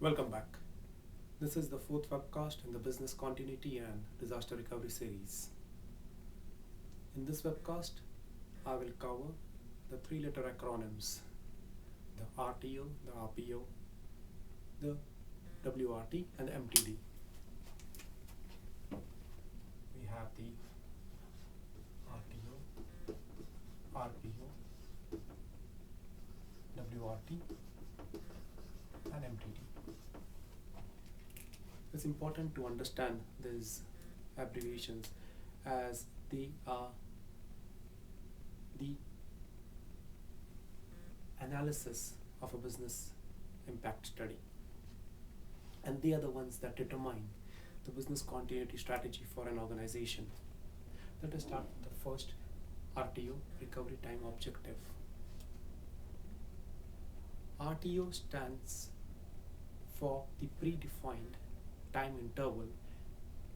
Welcome back. This is the fourth webcast in the Business Continuity and Disaster Recovery series. In this webcast, I will cover the three-letter acronyms, the RTO, the RPO, the WRT and the MTD. We have the RTO, RPO, WRT and MTD. It's important to understand these abbreviations as they are the analysis of a business impact study, and they are the ones that determine the business continuity strategy for an organization. Let us start with the first RTO, recovery time objective. RTO stands for the predefined time interval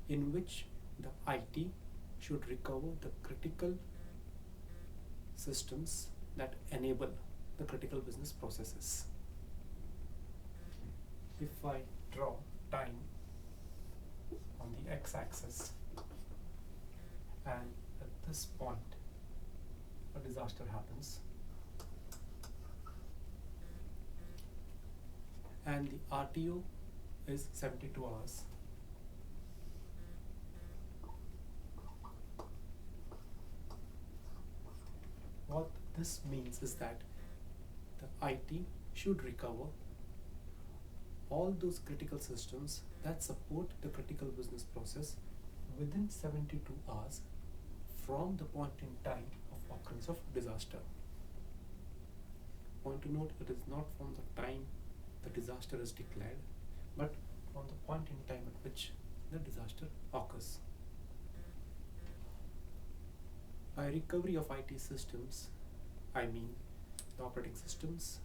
in which the IT should recover the critical systems that enable the critical business processes. If I draw time on the x-axis and at this point a disaster happens and the RTO is 72 hours. What this means is that the IT should recover all those critical systems that support the critical business process within 72 hours from the point in time of occurrence of disaster. Point to note, it is not from the time the disaster is declared, but from the point in time at which the disaster occurs. By recovery of IT systems, I mean the operating systems,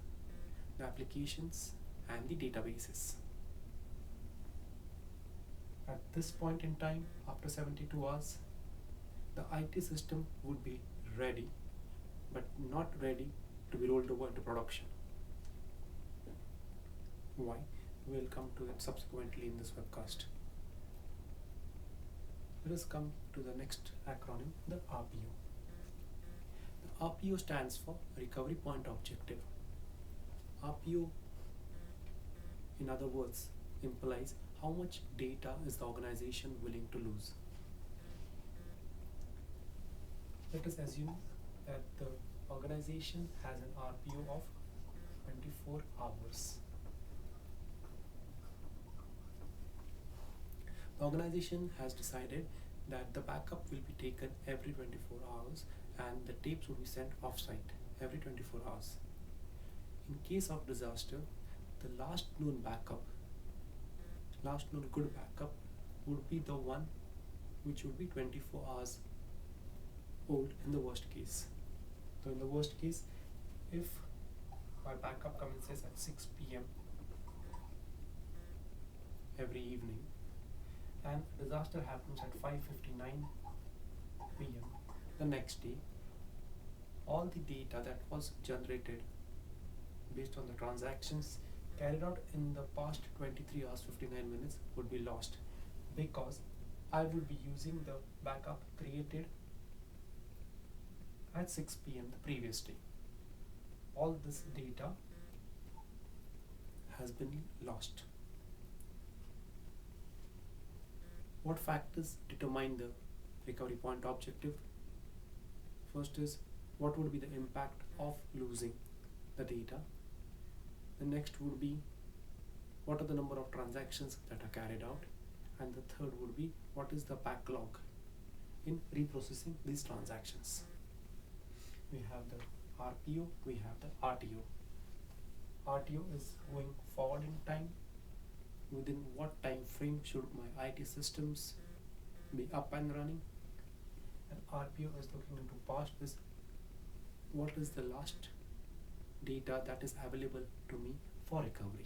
the applications, and the databases. At this point in time, after 72 hours, the IT system would be ready, but not ready to be rolled over into production. Why? We will come to it subsequently in this webcast. Let us come to the next acronym, the RPO. The RPO stands for Recovery Point Objective. RPO, in other words, implies how much data is the organization willing to lose. Let us assume that the organization has an RPO of 24 hours. The organization has decided that the backup will be taken every 24 hours and the tapes will be sent off-site every 24 hours. In case of disaster, the last known good backup would be the one which would be 24 hours old in the worst case. So in the worst case, if my backup commences at 6 p.m. every evening, and disaster happens at 5:59 p.m. the next day, all the data that was generated based on the transactions carried out in the past 23 hours 59 minutes would be lost, because I would be using the backup created at 6 p.m. the previous day. All this data has been lost. What factors determine the recovery point objective? First is, what would be the impact of losing the data? The next would be, what are the number of transactions that are carried out? And the third would be, what is the backlog in reprocessing these transactions? We have the RPO, we have the RTO. RTO is going forward in time. Within what time frame should my IT systems be up and running? And RPO is looking into past, is what is the last data that is available to me for recovery.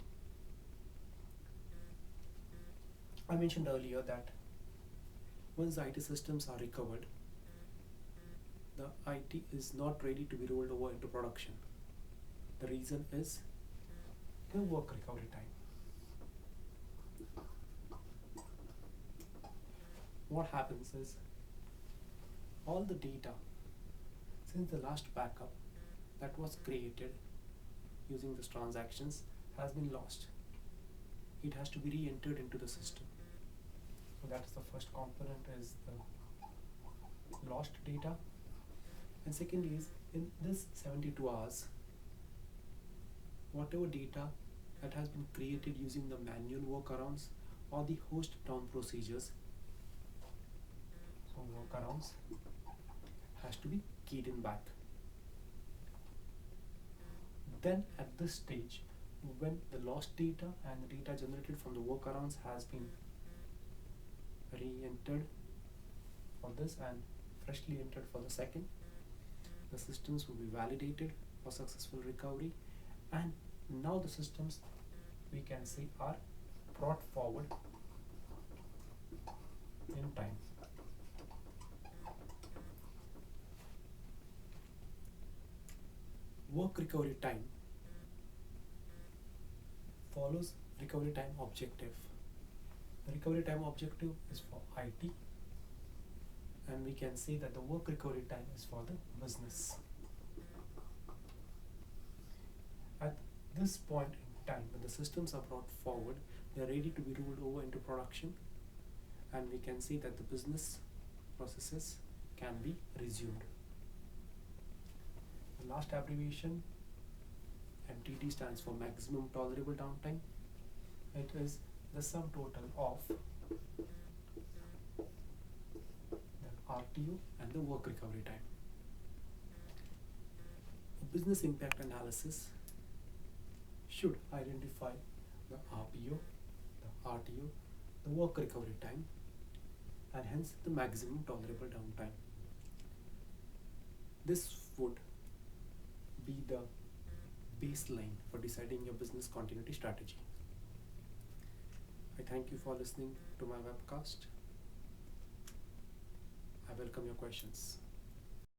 I mentioned earlier that once the IT systems are recovered, the IT is not ready to be rolled over into production. The reason is the work recovery time. What happens is all the data since the last backup that was created using these transactions has been lost. It has to be re-entered into the system. So that's the first component, is the lost data. And second is, in this 72 hours, whatever data that has been created using the manual workarounds or the host down procedures, so workarounds, has to be keyed in back. Then at this stage, when the lost data and the data generated from the workarounds has been re-entered for this and freshly entered for the second, the systems will be validated for successful recovery, and now the systems, we can say, are brought forward in time. Work recovery time follows recovery time objective. The recovery time objective is for IT, and we can say that the work recovery time is for the business. At this point in time, when the systems are brought forward, they are ready to be rolled over into production, and we can say that the business processes can be resumed. The last abbreviation, MTD, stands for maximum tolerable downtime. It is the sum total of the RTO and the work recovery time. A business impact analysis should identify the RPO, the RTO, the work recovery time, and hence the maximum tolerable downtime. This would be the baseline for deciding your business continuity strategy. I thank you for listening to my webcast. I welcome your questions.